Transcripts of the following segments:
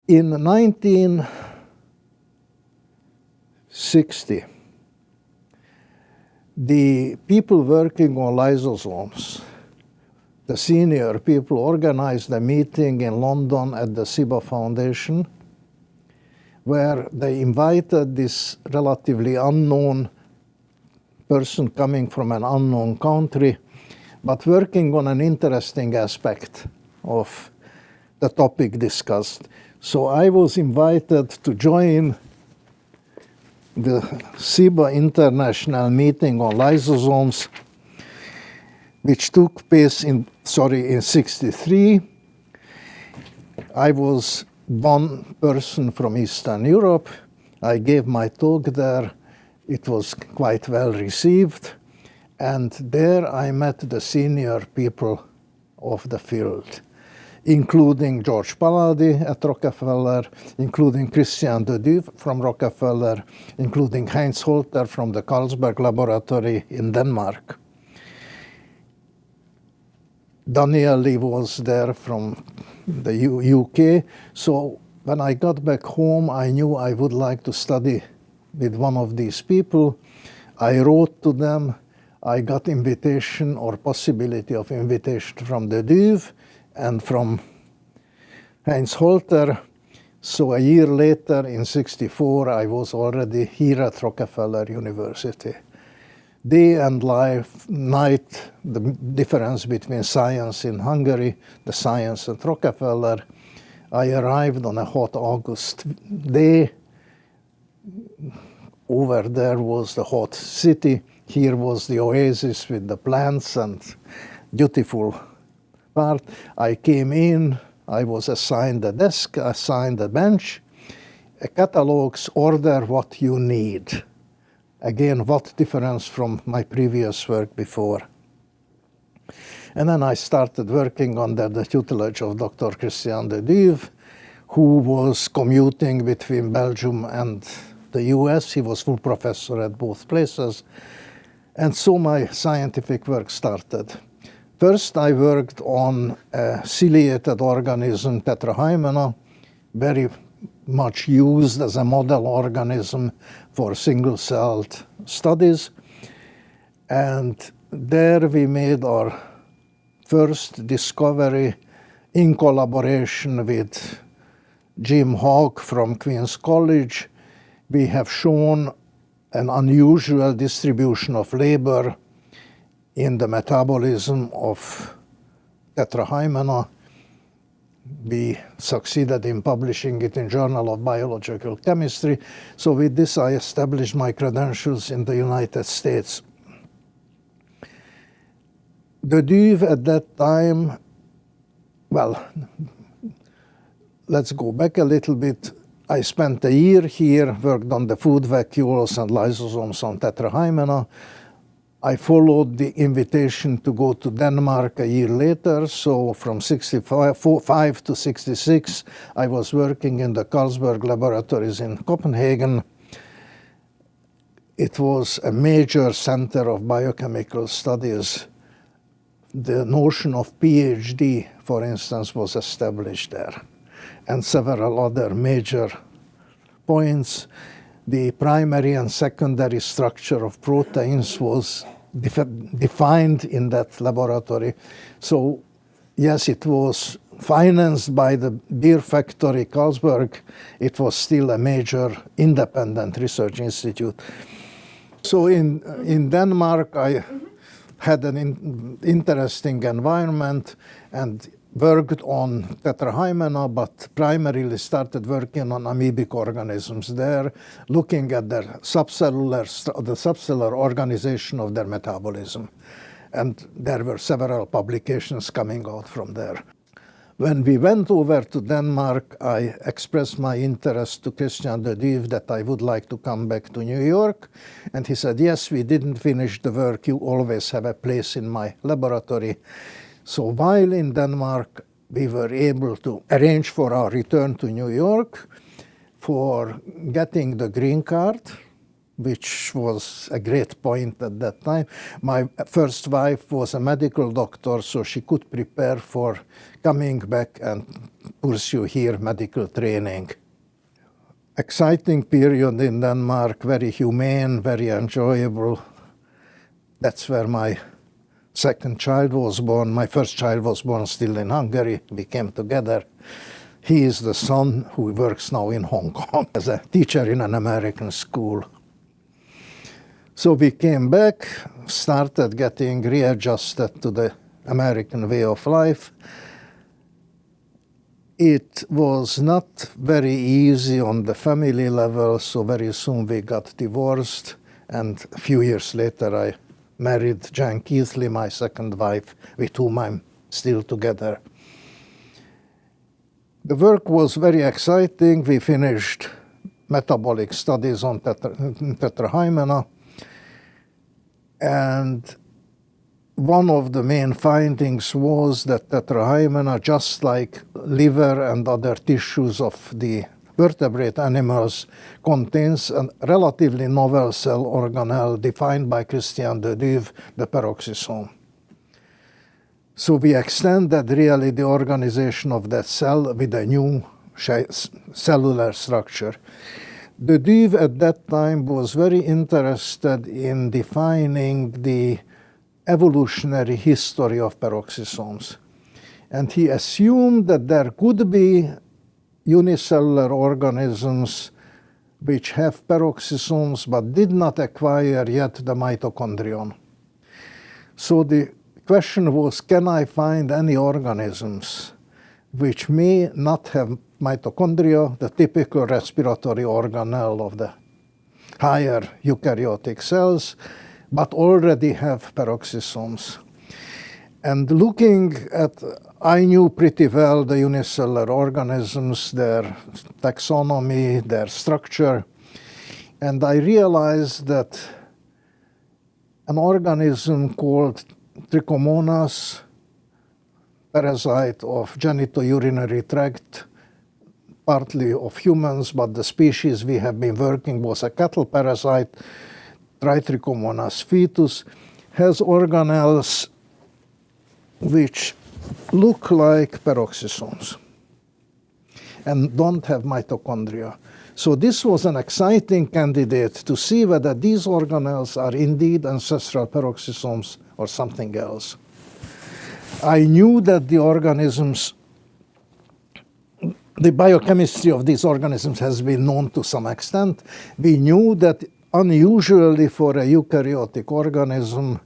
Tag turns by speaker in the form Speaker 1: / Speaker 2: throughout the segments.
Speaker 1: In 1960, the people working on lysosomes, the senior people, organized a meeting in London at the SIBA Foundation, where they invited this relatively unknown person coming from an unknown country, but working on an interesting aspect of the topic discussed. So I was invited to join the SIBA International Meeting on Lysosomes, which took place in 63. I was one person from Eastern Europe. I gave my talk there. It was quite well received. And there I met the senior people of the field, including George Palladio at Rockefeller, including Christian de Duve from Rockefeller, including Heinz Holter from the Carlsberg Laboratory in Denmark. Daniel Lee was there from the UK. So when I got back home, I knew I would like to study with one of these people. I wrote to them. I got invitation or possibility of invitation from de Duve and from Heinz Holter. So a year later, in 64, I was already here at Rockefeller University. Day and night, the difference between science in Hungary, the science at Rockefeller. I arrived on a hot August day. Over there was the hot city. Here was the oasis with the plants and beautiful part. I came in, I was assigned a desk, assigned a bench, a catalogs, order what you need. Again, what difference from my previous work before. And then I started working under the tutelage of Dr. Christian de Duve, who was commuting between Belgium and the US. He was full professor at both places. And so my scientific work started. First, I worked on a ciliated organism, Tetrahymena, very much used as a model organism for single-celled studies. And there we made our first discovery in collaboration with Jim Hawke from Queen's College. We have shown an unusual distribution of labor in the metabolism of Tetrahymena. We succeeded in publishing it in Journal of Biological Chemistry. So with this, I established my credentials in the United States. De Duve at that time, well, let's go back a little bit. I spent a year here, worked on the food vacuoles and lysosomes on Tetrahymena. I followed the invitation to go to Denmark a year later. So from 65 to 66, I was working in the Carlsberg laboratories in Copenhagen. It was a major center of biochemical studies. The notion of PhD, for instance, was established there, and several other major points. The primary and secondary structure of proteins was defined in that laboratory. So yes, it was financed by the beer factory Carlsberg. It was still a major independent research institute. So in Denmark, I had an interesting environment and worked on Tetrahymena, but primarily started working on amoebic organisms there, looking at the subcellular organization of their metabolism. And there were several publications coming out from there. When we went over to Denmark, I expressed my interest to Christian de Duve that I would like to come back to New York. And he said, yes, we didn't finish the work. You always have a place in my laboratory. So while in Denmark, we were able to arrange for our return to New York, for getting the green card, which was a great point at that time. My first wife was a medical doctor, so she could prepare for coming back and pursue here medical training. Exciting period in Denmark, very humane, very enjoyable. That's where my second child was born. My first child was born still in Hungary. We came together. He is the son who works now in Hong Kong as a teacher in an American school. So we came back, started getting readjusted to the American way of life. It was not very easy on the family level, so very soon we got divorced, and a few years later I married Jan Keithley, my second wife, with whom I'm still together. The work was very exciting. We finished metabolic studies on tetrahymena, and one of the main findings was that tetrahymena, just like liver and other tissues of the vertebrate animals, contains a relatively novel cell organelle defined by Christian de Duve, the peroxisome. So we extended really the organization of that cell with a new cellular structure. De Duve at that time was very interested in defining the evolutionary history of peroxisomes. And he assumed that there could be unicellular organisms which have peroxisomes but did not acquire yet the mitochondrion. So the question was, can I find any organisms which may not have mitochondria, the typical respiratory organelle of the higher eukaryotic cells, but already have peroxisomes? And looking at, I knew pretty well the unicellular organisms, their taxonomy, their structure, and I realized that an organism called Trichomonas, parasite of genitourinary tract, partly of humans, but the species we have been working was a cattle parasite, Trichomonas fetus, has organelles which look like peroxisomes and don't have mitochondria. So this was an exciting candidate to see whether these organelles are indeed ancestral peroxisomes or something else. I knew that the organisms, the biochemistry of these organisms has been known to some extent. We knew that unusually for a eukaryotic organism,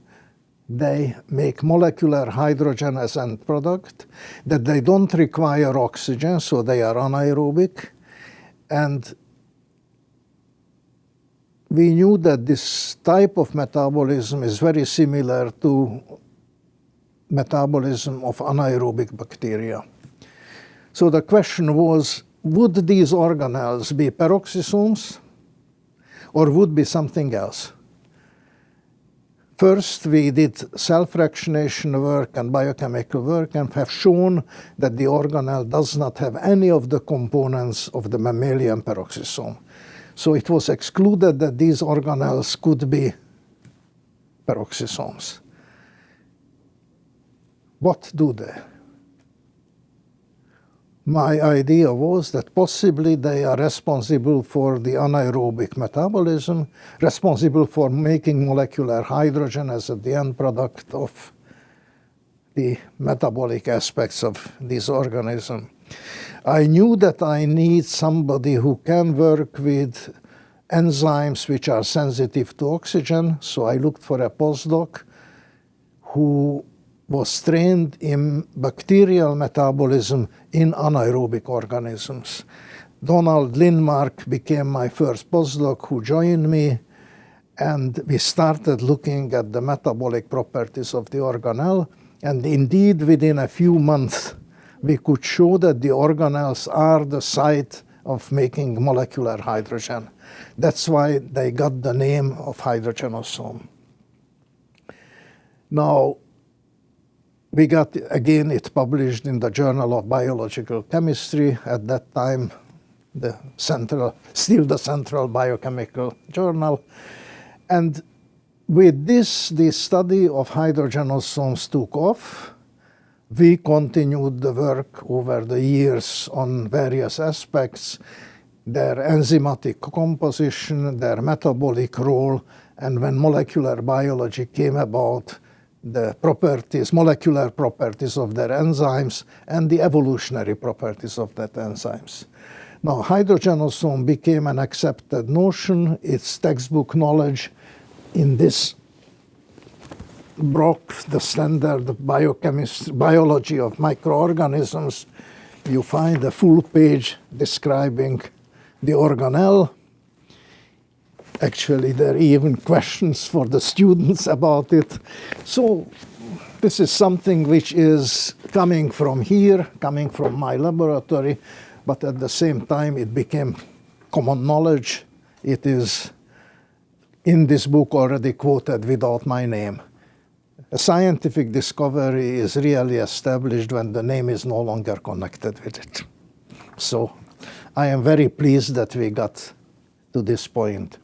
Speaker 1: they make molecular hydrogen as end product, that they don't require oxygen, so they are anaerobic. And we knew that this type of metabolism is very similar to metabolism of anaerobic bacteria. So the question was, would these organelles be peroxisomes or would be something else? First, we did self-fractionation work and biochemical work and have shown that the organelle does not have any of the components of the mammalian peroxisome. So it was excluded that these organelles could be peroxisomes. What do they? My idea was that possibly they are responsible for the anaerobic metabolism, responsible for making molecular hydrogen as the end product of the metabolic aspects of this organism. I knew that I need somebody who can work with enzymes which are sensitive to oxygen, so I looked for a postdoc who was trained in bacterial metabolism in anaerobic organisms. Donald Lindmark became my first postdoc who joined me, and we started looking at the metabolic properties of the organelle, and indeed within a few months we could show that the organelles are the site of making molecular hydrogen. That's why they got the name of hydrogenosome. Now, we got, again, it published in the Journal of Biological Chemistry. At that time, still the central biochemical journal. And with this, the study of hydrogenosomes took off. We continued the work over the years on various aspects, their enzymatic composition, their metabolic role, and when molecular biology came about, the molecular properties of their enzymes, and the evolutionary properties of that enzymes. Now, hydrogenosome became an accepted notion. It's textbook knowledge. In this book, the standard biology of microorganisms, you find a full page describing the organelle. Actually, there are even questions for the students about it. So this is something which is coming from here, coming from my laboratory, but at the same time it became common knowledge. It is in this book already quoted without my name. A scientific discovery is really established when the name is no longer connected with it. So I am very pleased that we got to this point.